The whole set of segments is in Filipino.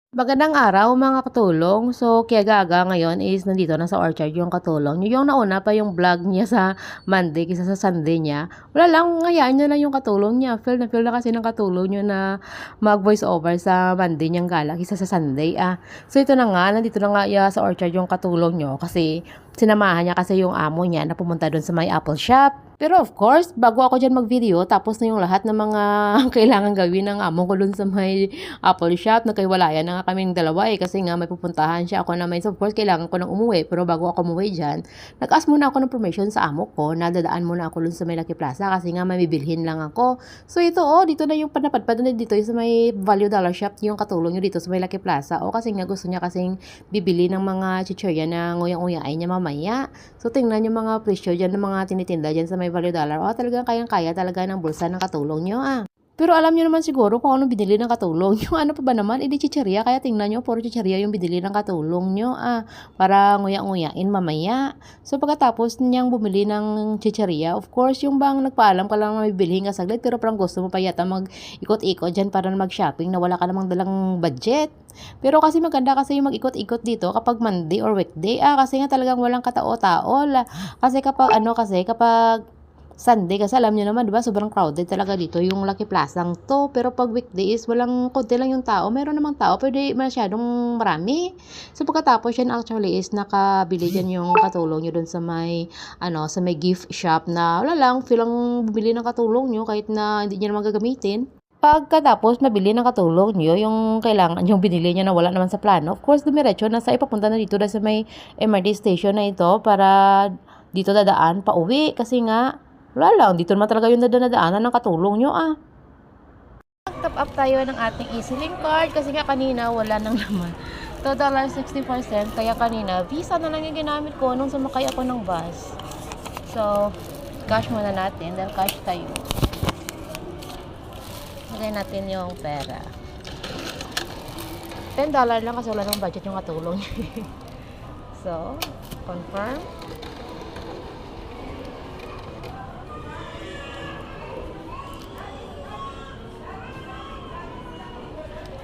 Magandang araw mga katulong. So, kaya gaga ngayon is nandito na sa orchard yung katulong niyo. Yung nauna pa yung vlog niya sa Monday kaysa sa Sunday niya. Wala lang, ngayaan niya lang yung katulong niya. Feel na kasi ng katulong niyo na mag-voice over sa Monday niyang gala kaysa sa Sunday. So, ito na nga, nandito na nga sa orchard yung katulong niyo kasi sinamahan niya kasi yung amo niya na pumunta doon sa may apple shop. Pero of course, bago ako dyan mag-video, tapos na yung lahat ng mga kailangan gawin ng amo ko doon sa may Apple shop. Nagkaiwalayan na nga kaming dalawa kasi nga may pupuntahan siya. Ako naman, so of course, kailangan ko nang umuwi. Pero bago ako umuwi dyan, nag-ask muna ako ng permission sa amo ko na dadaan muna ako dun sa may Lucky Plaza kasi nga may bibilhin lang ako. So ito, dito na yung panapadpad na dito sa may Value Dollar Shop yung katulong nyo dito sa may Lucky Plaza. Kasi nga gusto niya kasing bibili ng mga chichirya na nguyang-uyain niya mamaya. So tingnan yung mga presyo dyan ng mga tinitinda dyan sa may Value Dollar. Talagang kayang-kaya talaga ng bulsa ng katulong nyo Pero alam niyo naman siguro kung anong binili ng katulong. Yung ano pa ba naman, edi chicheria. Kaya tingnan niyo, puro chicheria yung binili ng katulong niyo. Para nguya-nguyain mamaya. So pagkatapos niyang bumili ng chicheria, of course, yung bang nagpaalam ka lang na may bilhin ka saglit, pero parang gusto mo pa yata mag-ikot-ikot dyan para mag-shopping na wala ka namang dalang budget. Pero kasi maganda kasi yung mag-ikot-ikot dito kapag Monday or weekday. Kasi nga talagang walang katao-tao. Kasi kapag Sunday kasi alam niyo naman 'di ba sobrang crowded talaga dito yung Lucky Plaza to, pero pag weekday is walang konti lang yung tao, meron namang tao pero di masyadong marami. So pagkatapos yan actually is nakabili diyan yung katulong niyo dun sa may sa may gift shop na wala lang feel lang bumili ng katulong niyo kahit na hindi niya naman gagamitin. Pagkatapos mabili ng katulong niyo yung kailangan yung binili niya na wala naman sa plano, of course dumiretso na sa ipapunta na dito na sa may MRT station na ito para dito dadaan pa uwi kasi nga wala lang, dito naman talaga yung nadaanan ng katulong nyo Top up tayo ng ating EasyLink card kasi nga kanina wala nang laman. $2.64 kaya kanina Visa na lang yung ginamit ko nung sumakay ako ng bus. So, cash muna natin dahil cash tayo. Lagay natin yung pera. $10 lang kasi wala nang budget yung katulong. So, confirm.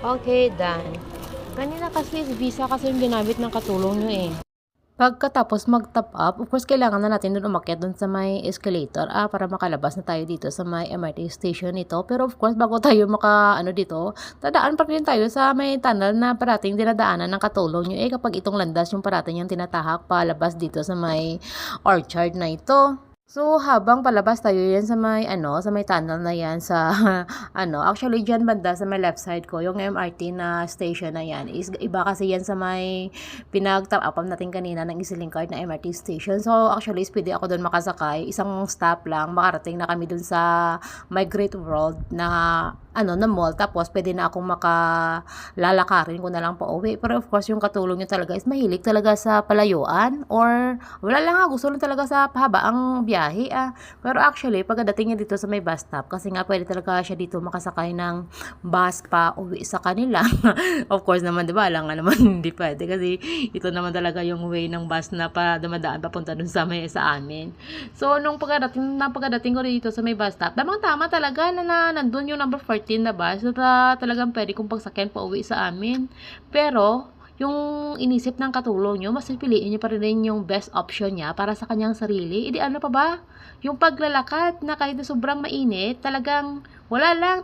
Okay, done. Kanina kasi Visa kasi yung ginamit ng katulong nyo Pagkatapos mag-top up, of course, kailangan na natin doon umakyat doon sa may escalator para makalabas na tayo dito sa may MRT station nito. Pero of course, bago tayo dito, dadaan pa rin tayo sa may tunnel na parating dinadaanan ng katulong nyo kapag itong landas yung parating yung tinatahak palabas dito sa may orchard na ito. So, habang palabas tayo yan sa may tunnel na yan sa, actually dyan banda sa may left side ko, yung MRT na station na yan, is iba kasi yan sa may pinag-top-up natin kanina ng EasyLink card na MRT station. So, actually, pwede ako doon makasakay, isang stop lang, makarating na kami doon sa my Great World na, na mall, tapos pwede na akong makalalakarin ko na lang pa uwi. Pero of course, yung katulong nyo talaga is mahilig talaga sa palayuan, or wala lang gusto lang talaga sa pahabaang biyahe Pero actually, pagdating niya dito sa may bus stop, kasi nga pwede talaga siya dito makasakay ng bus pa uwi sa kanila. Of course naman, di ba? Alam nga naman, hindi pwede kasi ito naman talaga yung way ng bus na dumadaan papunta dun sa amin. So, nung pagdating ko dito sa may bus stop, tama talaga na nandun yung number 14 na bus na talagang pwede kong pagsakyan pa uwi sa amin. Pero, yung inisip ng katulong nyo, mas piliin nyo pa rin yung best option niya para sa kanyang sarili. Ano pa ba? Yung paglalakad na kahit na sobrang mainit, talagang wala lang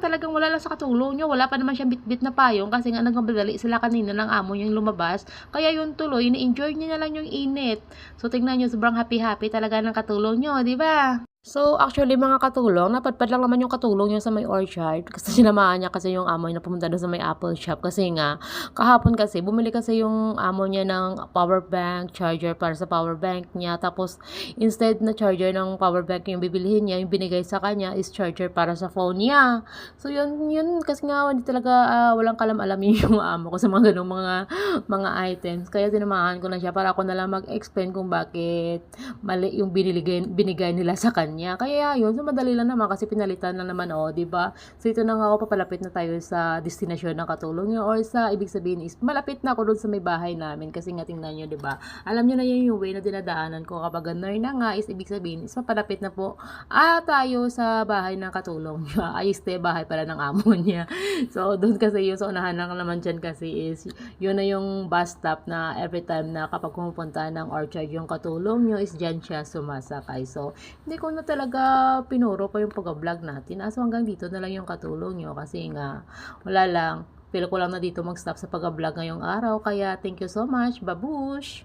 sa katulong nyo. Wala pa naman siyang bitbit na payong kasi nga nagmamadali sila kanina ng amo yung lumabas. Kaya yun tuloy, na-enjoy niya na lang yung init. So, tingnan nyo, sobrang happy-happy talaga ng katulong nyo, di ba? So, actually, mga katulong, napadpad lang naman yung katulong niya sa may orchard kasi sinamahan niya kasi yung amo niya na pumunta doon sa may Apple shop kasi nga, kahapon kasi, bumili kasi yung amo niya ng power bank, charger para sa power bank niya, tapos instead na charger ng power bank yung bibilihin niya, yung binigay sa kanya is charger para sa phone niya. So, yun kasi nga, hindi talaga, walang kalam-alam yung amo ko sa mga ganung mga items, kaya sinamahan ko na siya para ako na lang mag-explain kung bakit mali yung binigay nila sa kanya. niya. Kaya yun, so madali lang naman kasi pinalitan lang naman, oh, 'di ba? So ito na nga ako, papalapit na tayo sa destinasyon ng katulong niyo, or sa ibig sabihin is malapit na ako doon sa may bahay namin kasi nga tingnan niyo, 'di ba? Alam niyo na yun yung way na dinadaanan ko kapag ganun na nga is ibig sabihin is papalapit na po tayo sa bahay ng katulong niya. Ay, bahay pala ng amo niya. So doon kasi yung sa unahan lang naman dyan kasi is yun na yung bus stop na every time na kapag pumupunta ng Orchard yung katulong nyo is dyan siya sumasakay. So, hindi ko na talaga pinuro pa yung pag-vlog natin. So, hanggang dito na lang yung katulong nyo kasi nga, wala lang. Feel ko lang na dito mag-stop sa pag-vlog ngayong araw. Kaya, thank you so much. Babush!